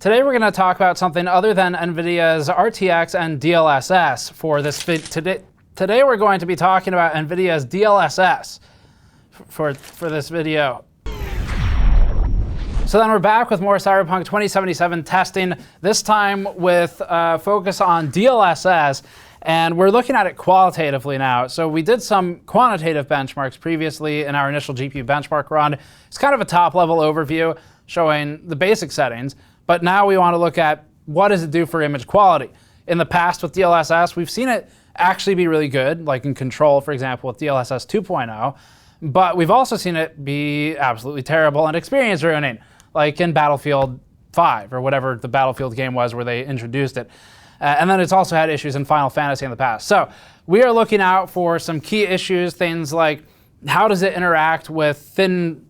Today we're going to talk about something other than NVIDIA's RTX and DLSS for this video. Today we're going to be talking about NVIDIA's DLSS for this video. So then we're back with more Cyberpunk 2077 testing, this time with focus on DLSS, and we're looking at it qualitatively now. So we did some quantitative benchmarks previously in our initial GPU benchmark run. It's kind of a top-level overview showing the basic settings, but now we want to look at what does it do for image quality. In the past with DLSS, we've seen it actually be really good, like in Control, for example, with DLSS 2.0, but we've also seen it be absolutely terrible and experience ruining, like in Battlefield 5 or whatever the Battlefield game was where they introduced it. And then it's also had issues in Final Fantasy in the past. So we are looking out for some key issues, things like how does it interact with thin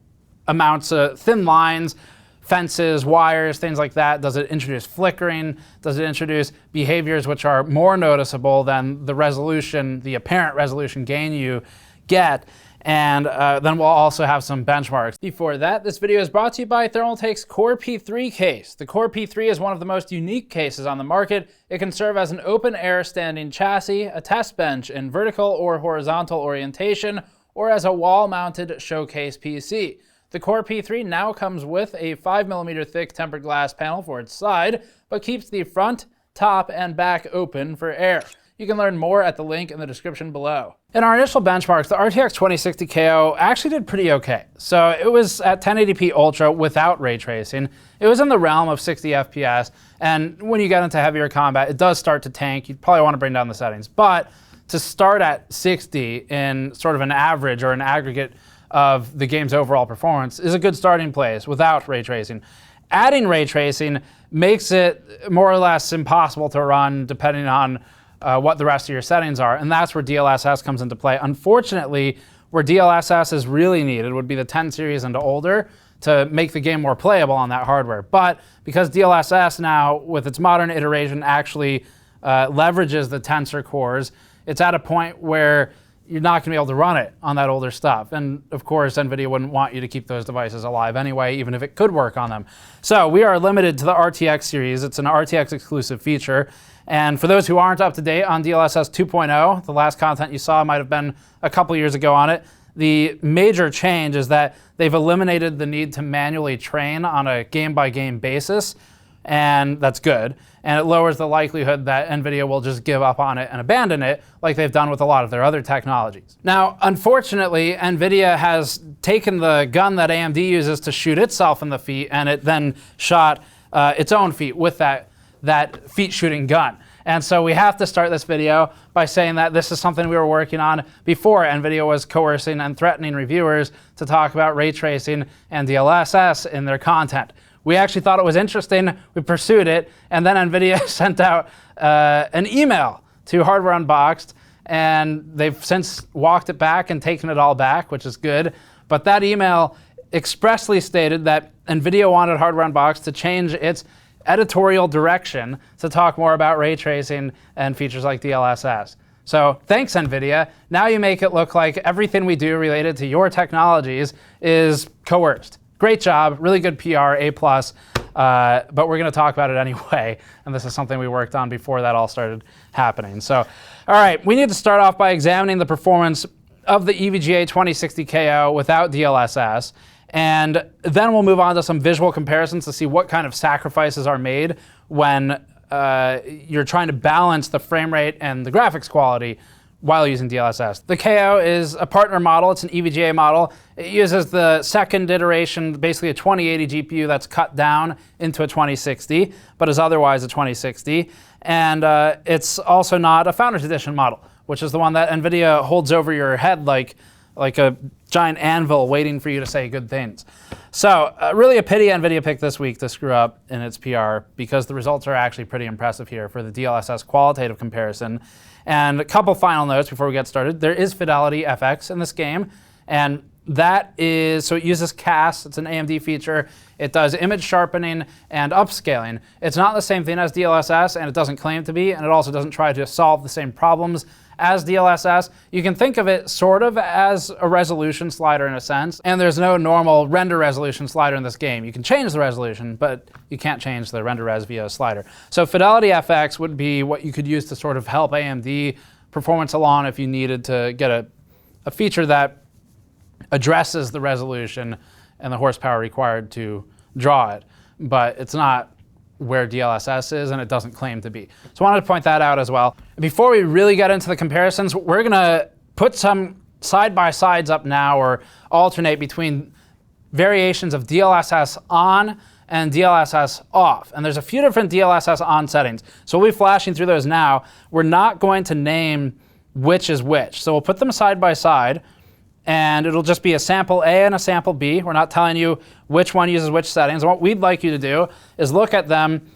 lines, fences, wires, things like that. Does it introduce flickering? Does it introduce behaviors which are more noticeable than the resolution, the apparent resolution gain you get? And then we'll also have some benchmarks. Before that, this video is brought to you by Thermaltake's Core P3 case. The Core P3 is one of the most unique cases on the market. It can serve as an open-air standing chassis, a test bench in vertical or horizontal orientation, or as a wall-mounted showcase PC. The Core P3 now comes with a 5mm thick tempered glass panel for its side, but keeps the front, top, and back open for air. You can learn more at the link in the description below. In our initial benchmarks, the RTX 2060 KO actually did pretty okay. So it was at 1080p Ultra without ray tracing. It was in the realm of 60 FPS, and when you get into heavier combat, it does start to tank. You'd probably want to bring down the settings. But to start at 60 in sort of an average or an aggregate of the game's overall performance is a good starting place without ray tracing. Adding ray tracing makes it more or less impossible to run depending on what the rest of your settings are, and that's where DLSS comes into play. Unfortunately, where DLSS is really needed would be the 10 series and older to make the game more playable on that hardware. But because DLSS now, with its modern iteration, actually leverages the tensor cores, it's at a point where you're not going to be able to run it on that older stuff. And of course, NVIDIA wouldn't want you to keep those devices alive anyway, even if it could work on them. So we are limited to the RTX series. It's an RTX exclusive feature. And for those who aren't up to date on DLSS 2.0, the last content you saw might have been a couple years ago on it. The major change is that they've eliminated the need to manually train on a game-by-game basis, and that's good. And it lowers the likelihood that NVIDIA will just give up on it and abandon it like they've done with a lot of their other technologies. Now, unfortunately, NVIDIA has taken the gun that AMD uses to shoot itself in the feet, and it then shot its own feet with that feet shooting gun. And so we have to start this video by saying that this is something we were working on before NVIDIA was coercing and threatening reviewers to talk about ray tracing and DLSS in their content. We actually thought it was interesting, we pursued it, and then NVIDIA sent out an email to Hardware Unboxed, and they've since walked it back and taken it all back, which is good. But that email expressly stated that NVIDIA wanted Hardware Unboxed to change its editorial direction to talk more about ray tracing and features like DLSS. So thanks, NVIDIA. Now you make it look like everything we do related to your technologies is coerced. Great job, really good PR, A+, but we're going to talk about it anyway, and this is something we worked on before that all started happening. So, all right, we need to start off by examining the performance of the EVGA 2060 KO without DLSS, and then we'll move on to some visual comparisons to see what kind of sacrifices are made when you're trying to balance the frame rate and the graphics quality while using DLSS. The KO is a partner model. It's an EVGA model. It uses the second iteration, basically a 2080 GPU that's cut down into a 2060, but is otherwise a 2060. And it's also not a Founders Edition model, which is the one that NVIDIA holds over your head like a giant anvil waiting for you to say good things. So really a pity NVIDIA picked this week to screw up in its PR, because the results are actually pretty impressive here for the DLSS qualitative comparison. And a couple final notes before we get started. There is FidelityFX in this game, and that is, so it uses CAS, it's an AMD feature. It does image sharpening and upscaling. It's not the same thing as DLSS, and it doesn't claim to be, and it also doesn't try to solve the same problems as DLSS. You can think of it sort of as a resolution slider in a sense, and there's no normal render resolution slider in this game. You can change the resolution, but you can't change the render res via a slider. So FidelityFX would be what you could use to sort of help AMD performance along if you needed to get a feature that addresses the resolution and the horsepower required to draw it, but it's not where DLSS is, and it doesn't claim to be. So I wanted to point that out as well. Before we really get into the comparisons, we're gonna put some side-by-sides up now, or alternate between variations of DLSS on and DLSS off. And there's a few different DLSS on settings. So we'll be flashing through those now. We're not going to name which is which. So we'll put them side by side, and it'll just be a sample A and a sample B. We're not telling you which one uses which settings. And what we'd like you to do is look at them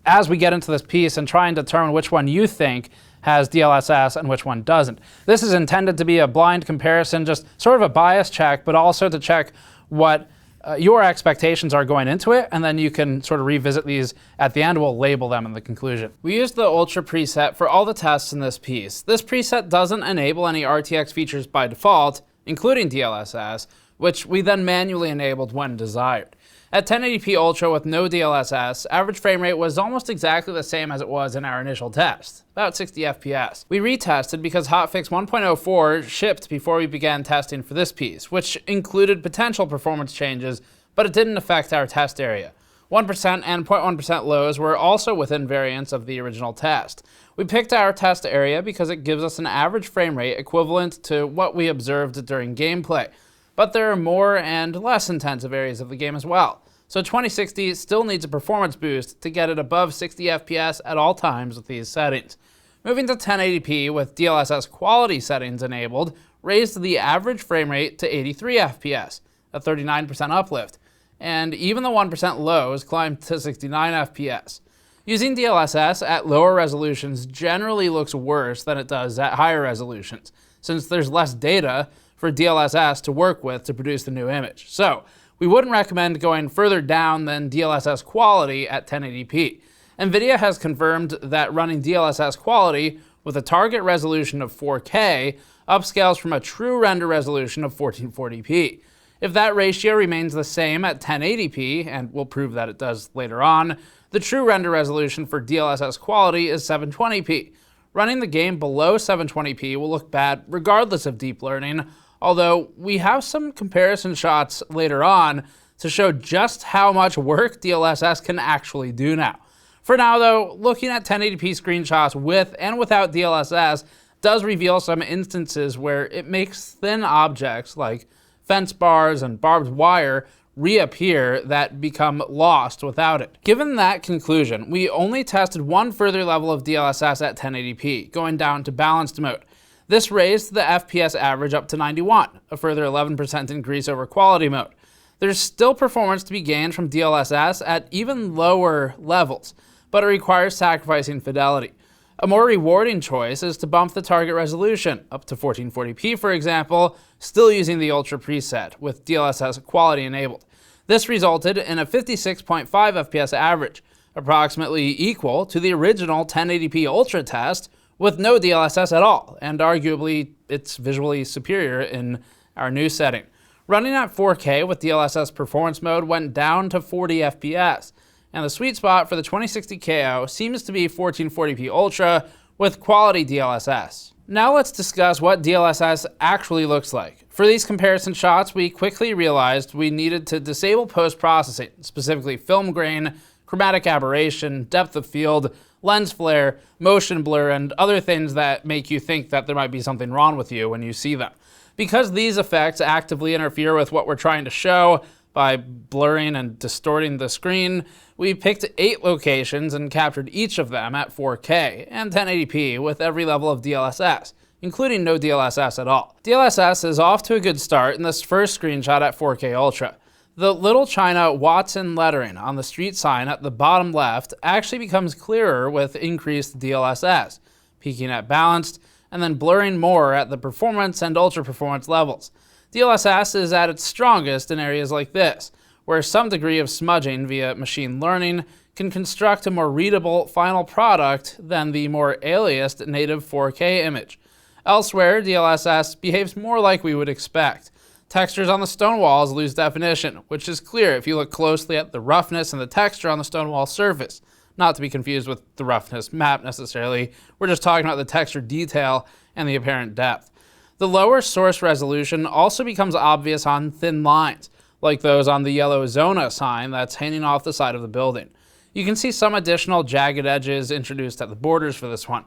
as we get into this piece and try and determine which one you think has DLSS and which one doesn't. This is intended to be a blind comparison, just sort of a bias check, but also to check what your expectations are going into it, and then you can sort of revisit these at the end. We'll label them in the conclusion. We used the Ultra preset for all the tests in this piece. This preset doesn't enable any RTX features by default, including DLSS, which we then manually enabled when desired. At 1080p Ultra with no DLSS, average frame rate was almost exactly the same as it was in our initial test, about 60 FPS. We retested because hotfix 1.04 shipped before we began testing for this piece, which included potential performance changes, but it didn't affect our test area. 1% and 0.1% lows were also within variance of the original test. We picked our test area because it gives us an average frame rate equivalent to what we observed during gameplay. But there are more and less intensive areas of the game as well. So 2060 still needs a performance boost to get it above 60 FPS at all times with these settings. Moving to 1080p with DLSS quality settings enabled raised the average frame rate to 83 FPS, a 39% uplift, and even the 1% lows climbed to 69 FPS. Using DLSS at lower resolutions generally looks worse than it does at higher resolutions, since there's less data for DLSS to work with to produce the new image. So we wouldn't recommend going further down than DLSS quality at 1080p. NVIDIA has confirmed that running DLSS quality with a target resolution of 4K upscales from a true render resolution of 1440p. If that ratio remains the same at 1080p, and we'll prove that it does later on, the true render resolution for DLSS quality is 720p. Running the game below 720p will look bad regardless of deep learning, although we have some comparison shots later on to show just how much work DLSS can actually do now. For now though, looking at 1080p screenshots with and without DLSS does reveal some instances where it makes thin objects like fence bars and barbed wire reappear that become lost without it. Given that conclusion, we only tested one further level of DLSS at 1080p, going down to balanced mode. This raised the FPS average up to 91, a further 11% increase over quality mode. There's still performance to be gained from DLSS at even lower levels, but it requires sacrificing fidelity. A more rewarding choice is to bump the target resolution up to 1440p, for example, still using the Ultra preset with DLSS quality enabled. This resulted in a 56.5 FPS average, approximately equal to the original 1080p Ultra test with no DLSS at all, and arguably it's visually superior in our new setting. Running at 4K with DLSS performance mode went down to 40 FPS, and the sweet spot for the 2060 KO seems to be 1440p Ultra with quality DLSS. Now let's discuss what DLSS actually looks like. For these comparison shots, we quickly realized we needed to disable post-processing, specifically film grain, chromatic aberration, depth of field, lens flare, motion blur, and other things that make you think that there might be something wrong with you when you see them. Because these effects actively interfere with what we're trying to show by blurring and distorting the screen, we picked 8 locations and captured each of them at 4K and 1080p with every level of DLSS, including no DLSS at all. DLSS is off to a good start in this first screenshot at 4K Ultra. The Little China Watson lettering on the street sign at the bottom left actually becomes clearer with increased DLSS, peaking at balanced, and then blurring more at the performance and ultra performance levels. DLSS is at its strongest in areas like this, where some degree of smudging via machine learning can construct a more readable final product than the more aliased native 4K image. Elsewhere, DLSS behaves more like we would expect. Textures on the stone walls lose definition, which is clear if you look closely at the roughness and the texture on the stone wall surface. Not to be confused with the roughness map necessarily, we're just talking about the texture detail and the apparent depth. The lower source resolution also becomes obvious on thin lines, like those on the yellow Zona sign that's hanging off the side of the building. You can see some additional jagged edges introduced at the borders for this one.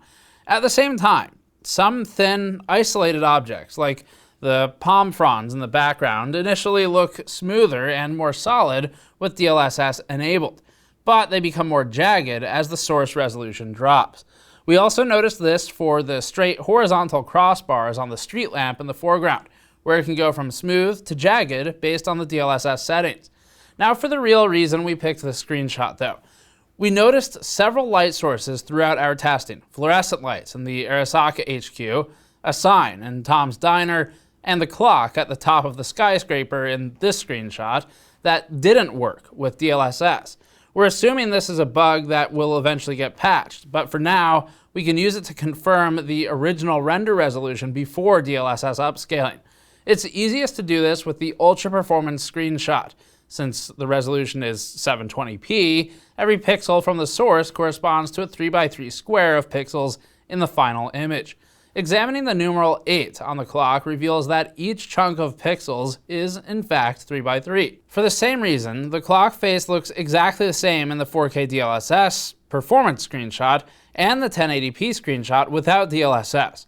At the same time, some thin, isolated objects, like the palm fronds in the background, initially look smoother and more solid with DLSS enabled, but they become more jagged as the source resolution drops. We also noticed this for the straight horizontal crossbars on the street lamp in the foreground, where it can go from smooth to jagged based on the DLSS settings. Now for the real reason we picked this screenshot though. We noticed several light sources throughout our testing: fluorescent lights in the Arasaka HQ, a sign in Tom's Diner, and the clock at the top of the skyscraper in this screenshot that didn't work with DLSS. We're assuming this is a bug that will eventually get patched, but for now, we can use it to confirm the original render resolution before DLSS upscaling. It's easiest to do this with the ultra performance screenshot. Since the resolution is 720p, every pixel from the source corresponds to a 3x3 square of pixels in the final image. Examining the numeral 8 on the clock reveals that each chunk of pixels is in fact 3x3. For the same reason, the clock face looks exactly the same in the 4K DLSS performance screenshot and the 1080p screenshot without DLSS.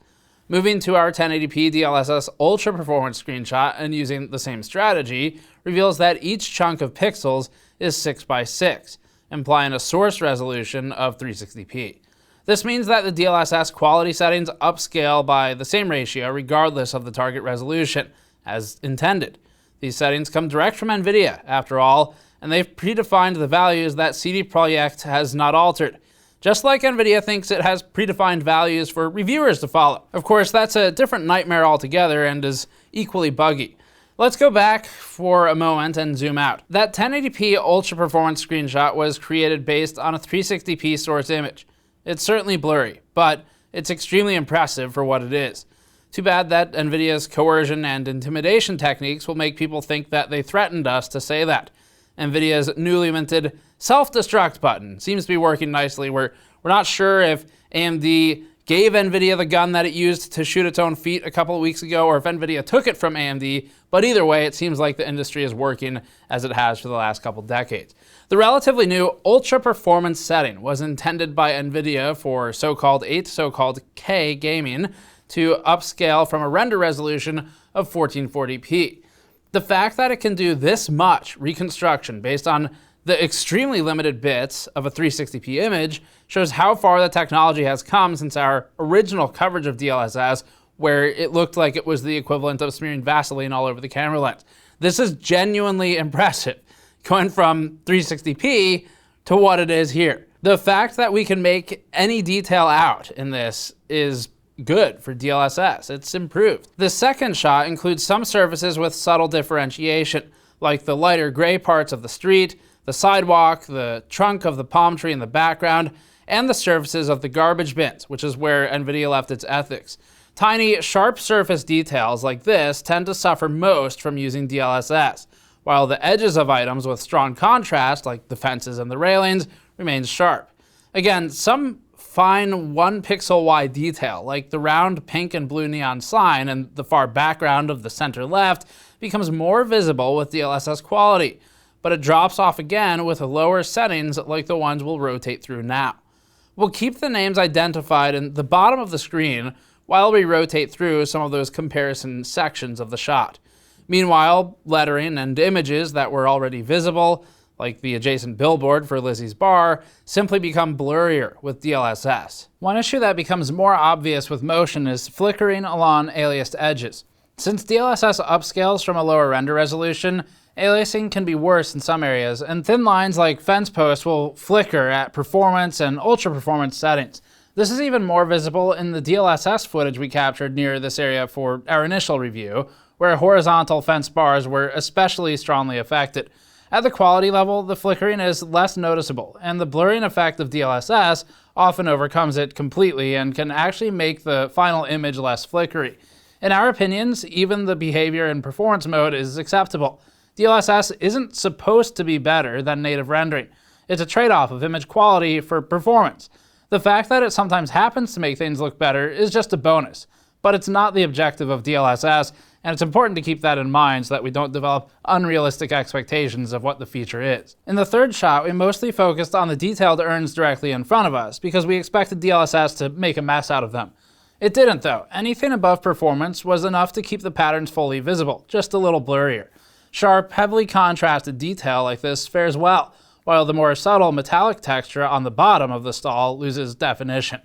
Moving to our 1080p DLSS ultra performance screenshot and using the same strategy reveals that each chunk of pixels is 6x6, implying a source resolution of 360p. This means that the DLSS quality settings upscale by the same ratio regardless of the target resolution, as intended. These settings come direct from NVIDIA, after all, and they've predefined the values that CD Projekt has not altered. Just like NVIDIA thinks it has predefined values for reviewers to follow. Of course, that's a different nightmare altogether and is equally buggy. Let's go back for a moment and zoom out. That 1080p ultra performance screenshot was created based on a 360p source image. It's certainly blurry, but it's extremely impressive for what it is. Too bad that NVIDIA's coercion and intimidation techniques will make people think that they threatened us to say that. NVIDIA's newly minted self-destruct button seems to be working nicely. We're not sure if AMD gave NVIDIA the gun that it used to shoot its own feet a couple of weeks ago, or if NVIDIA took it from AMD, but either way, it seems like the industry is working as it has for the last couple decades. The relatively new ultra performance setting was intended by NVIDIA for so-called 8 to so-called K gaming to upscale from a render resolution of 1440p. The fact that it can do this much reconstruction based on the extremely limited bits of a 360p image shows how far the technology has come since our original coverage of DLSS, where it looked like it was the equivalent of smearing Vaseline all over the camera lens. This is genuinely impressive, going from 360p to what it is here. The fact that we can make any detail out in this is good for DLSS. It's improved. The second shot includes some surfaces with subtle differentiation, like the lighter gray parts of the street, the sidewalk, the trunk of the palm tree in the background, and the surfaces of the garbage bins, which is where NVIDIA left its ethics. Tiny, sharp surface details like this tend to suffer most from using DLSS, while the edges of items with strong contrast, like the fences and the railings, remain sharp. Again, some fine 1 pixel wide detail, like the round pink and blue neon sign in the far background of the center left, becomes more visible with DLSS quality, but it drops off again with lower settings like the ones we'll rotate through now. We'll keep the names identified in the bottom of the screen while we rotate through some of those comparison sections of the shot. Meanwhile, lettering and images that were already visible, like the adjacent billboard for Lizzie's Bar, simply become blurrier with DLSS. One issue that becomes more obvious with motion is flickering along aliased edges. Since DLSS upscales from a lower render resolution, aliasing can be worse in some areas, and thin lines like fence posts will flicker at performance and ultra performance settings. This is even more visible in the DLSS footage we captured near this area for our initial review, where horizontal fence bars were especially strongly affected. At the quality level, the flickering is less noticeable, and the blurring effect of DLSS often overcomes it completely and can actually make the final image less flickery. In our opinions, even the behavior in performance mode is acceptable. DLSS isn't supposed to be better than native rendering. It's a trade-off of image quality for performance. The fact that it sometimes happens to make things look better is just a bonus, but it's not the objective of DLSS, and it's important to keep that in mind so that we don't develop unrealistic expectations of what the feature is. In the third shot, we mostly focused on the detailed urns directly in front of us because we expected DLSS to make a mess out of them. It didn't though. Anything above performance was enough to keep the patterns fully visible, just a little blurrier. Sharp, heavily contrasted detail like this fares well, while the more subtle metallic texture on the bottom of the stall loses definition.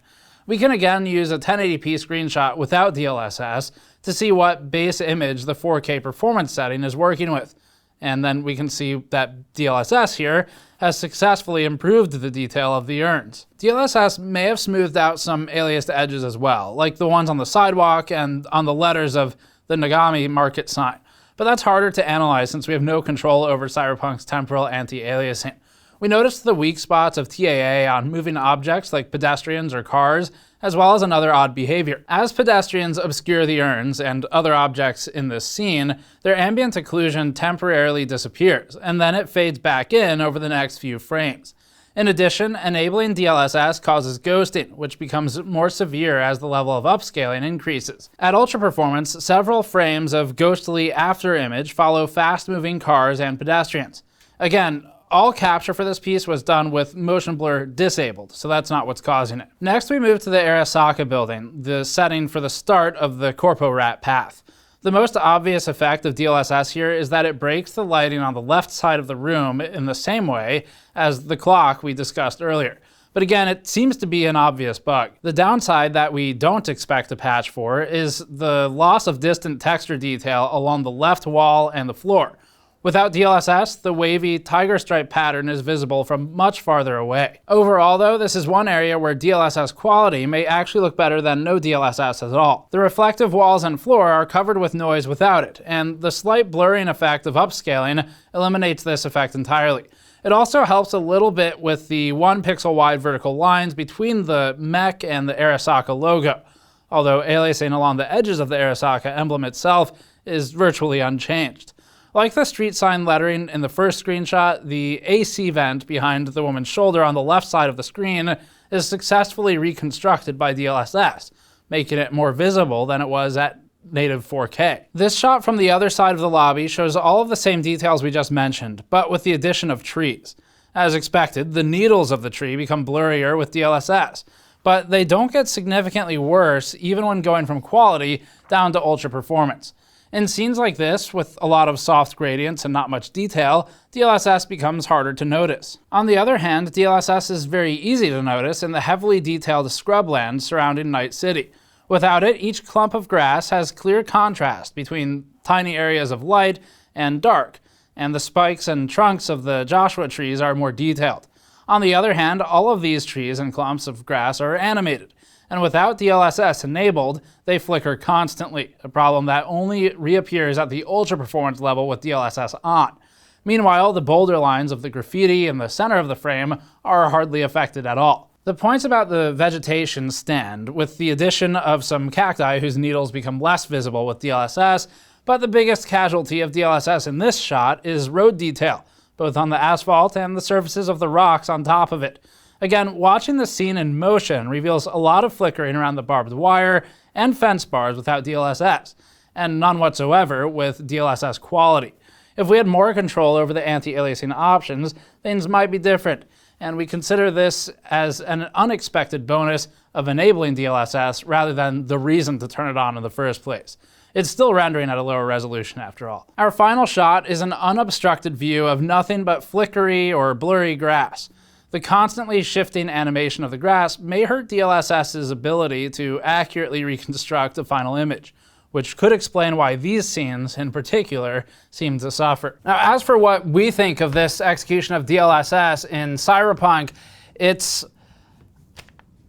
We can again use a 1080p screenshot without DLSS to see what base image the 4K performance setting is working with. And then we can see that DLSS here has successfully improved the detail of the urns. DLSS may have smoothed out some aliased edges as well, like the ones on the sidewalk and on the letters of the Nagami market sign. But that's harder to analyze since we have no control over Cyberpunk's temporal anti-aliasing. We noticed the weak spots of TAA on moving objects like pedestrians or cars, as well as another odd behavior. As pedestrians obscure the urns and other objects in this scene, their ambient occlusion temporarily disappears, and then it fades back in over the next few frames. In addition, enabling DLSS causes ghosting, which becomes more severe as the level of upscaling increases. At ultra performance, several frames of ghostly after image follow fast-moving cars and pedestrians. Again, all capture for this piece was done with motion blur disabled, so that's not what's causing it. Next, we move to the Arasaka building, the setting for the start of the Corpo Rat path. The most obvious effect of DLSS here is that it breaks the lighting on the left side of the room in the same way as the clock we discussed earlier. But again, it seems to be an obvious bug. The downside that we don't expect a patch for is the loss of distant texture detail along the left wall and the floor. Without DLSS, the wavy tiger stripe pattern is visible from much farther away. Overall though, this is one area where DLSS quality may actually look better than no DLSS at all. The reflective walls and floor are covered with noise without it, and the slight blurring effect of upscaling eliminates this effect entirely. It also helps a little bit with the 1 pixel wide vertical lines between the mech and the Arasaka logo, although aliasing along the edges of the Arasaka emblem itself is virtually unchanged. Like the street sign lettering in the first screenshot, the AC vent behind the woman's shoulder on the left side of the screen is successfully reconstructed by DLSS, making it more visible than it was at native 4K. This shot from the other side of the lobby shows all of the same details we just mentioned, but with the addition of trees. As expected, the needles of the tree become blurrier with DLSS, but they don't get significantly worse even when going from quality down to ultra performance. In scenes like this, with a lot of soft gradients and not much detail, DLSS becomes harder to notice. On the other hand, DLSS is very easy to notice in the heavily detailed scrubland surrounding Night City. Without it, each clump of grass has clear contrast between tiny areas of light and dark, and the spikes and trunks of the Joshua trees are more detailed. On the other hand, all of these trees and clumps of grass are animated, and without DLSS enabled, they flicker constantly, a problem that only reappears at the ultra performance level with DLSS on. Meanwhile, the boulder lines of the graffiti in the center of the frame are hardly affected at all. The points about the vegetation stand, with the addition of some cacti whose needles become less visible with DLSS, but the biggest casualty of DLSS in this shot is road detail, both on the asphalt and the surfaces of the rocks on top of it. Again, watching the scene in motion reveals a lot of flickering around the barbed wire and fence bars without DLSS, and none whatsoever with DLSS quality. If we had more control over the anti-aliasing options, things might be different, and we consider this as an unexpected bonus of enabling DLSS rather than the reason to turn it on in the first place. It's still rendering at a lower resolution after all. Our final shot is an unobstructed view of nothing but flickery or blurry grass. The constantly shifting animation of the grass may hurt DLSS's ability to accurately reconstruct a final image, which could explain why these scenes in particular seem to suffer. Now, as for what we think of this execution of DLSS in Cyberpunk, it's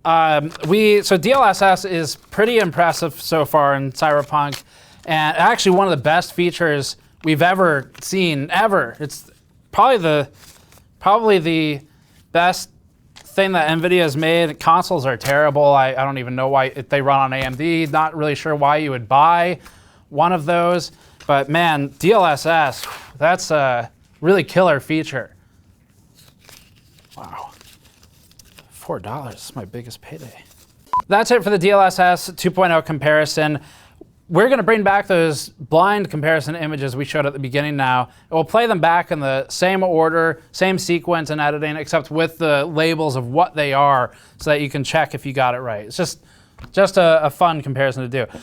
so DLSS is pretty impressive so far in Cyberpunk, and actually one of the best features we've ever seen, ever. It's probably the best thing that NVIDIA has made. Consoles are terrible. I don't even know why they run on AMD. Not really sure why you would buy one of those. But man, DLSS, that's a really killer feature. Wow. $4 is my biggest payday. That's it for the DLSS 2.0 comparison. We're going to bring back those blind comparison images we showed at the beginning now. We'll play them back in the same order, same sequence and editing, except with the labels of what they are so that you can check if you got it right. It's just a fun comparison to do.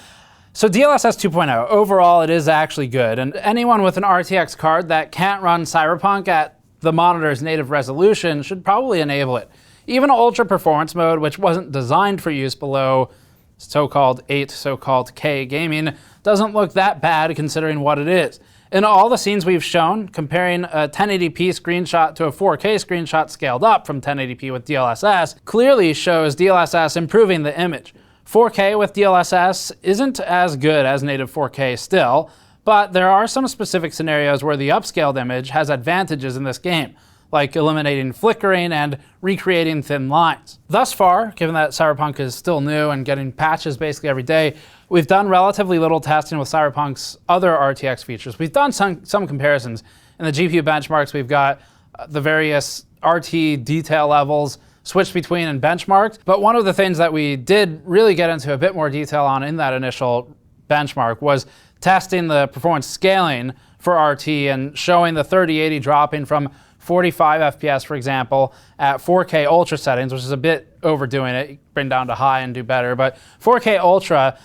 So DLSS 2.0, overall it is actually good. And anyone with an RTX card that can't run Cyberpunk at the monitor's native resolution should probably enable it. Even Ultra Performance mode, which wasn't designed for use below so-called 8, so-called K gaming, doesn't look that bad considering what it is. In all the scenes we've shown, comparing a 1080p screenshot to a 4K screenshot scaled up from 1080p with DLSS clearly shows DLSS improving the image. 4K with DLSS isn't as good as native 4K still, but there are some specific scenarios where the upscaled image has advantages in this game, like eliminating flickering and recreating thin lines. Thus far, given that Cyberpunk is still new and getting patches basically every day, we've done relatively little testing with Cyberpunk's other RTX features. We've done some comparisons. In the GPU benchmarks, we've got the various RT detail levels switched between and benchmarked. But one of the things that we did really get into a bit more detail on in that initial benchmark was testing the performance scaling for RT and showing the 3080 dropping from 45 FPS, for example, at 4K Ultra settings, which is a bit overdoing it. You bring down to high and do better. But 4K Ultra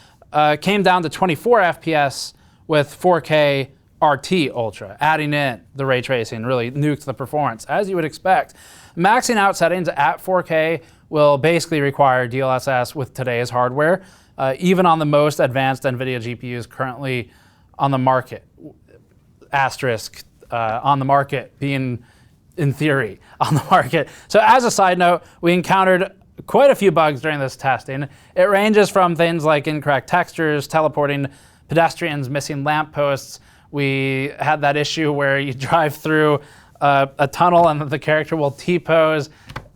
came down to 24 FPS with 4K RT Ultra, adding in the ray tracing really nuked the performance, as you would expect. Maxing out settings at 4K will basically require DLSS with today's hardware, even on the most advanced NVIDIA GPUs currently on the market. Asterisk on the market being, in theory, on the market. So as a side note, we encountered quite a few bugs during this testing. It ranges from things like incorrect textures, teleporting pedestrians, missing lampposts. We had that issue where you drive through a tunnel and the character will T-pose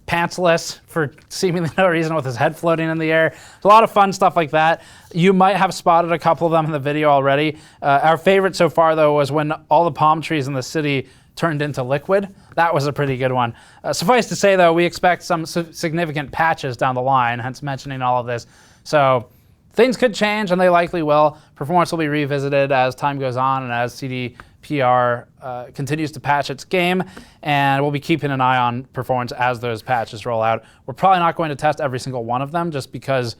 pantsless for seemingly no reason with his head floating in the air. There's a lot of fun stuff like that. You might have spotted a couple of them in the video already. Our favorite so far, though, was when all the palm trees in the city turned into liquid. That was a pretty good one. Suffice to say, though, we expect some significant patches down the line, hence mentioning all of this. So things could change, and they likely will. Performance will be revisited as time goes on and as CDPR continues to patch its game, and we'll be keeping an eye on performance as those patches roll out. We're probably not going to test every single one of them just because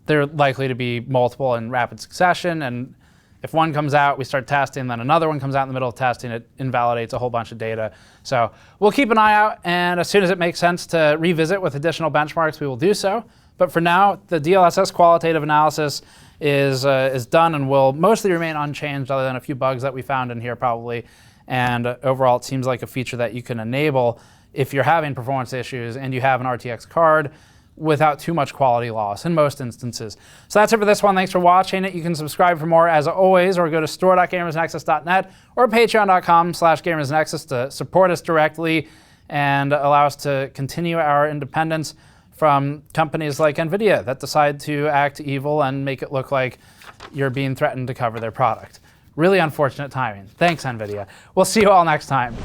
they're likely to be multiple in rapid succession, and if one comes out, we start testing, then another one comes out in the middle of testing, it invalidates a whole bunch of data. So we'll keep an eye out, and as soon as it makes sense to revisit with additional benchmarks, we will do so. But for now, the DLSS qualitative analysis is done and will mostly remain unchanged other than a few bugs that we found in here probably. And overall, it seems like a feature that you can enable if you're having performance issues and you have an RTX card without too much quality loss in most instances. So that's it for this one. Thanks for watching it. You can subscribe for more as always, or go to store.gamersnexus.net or patreon.com/gamersnexus to support us directly and allow us to continue our independence from companies like NVIDIA that decide to act evil and make it look like you're being threatened to cover their product. Really unfortunate timing. Thanks, NVIDIA. We'll see you all next time.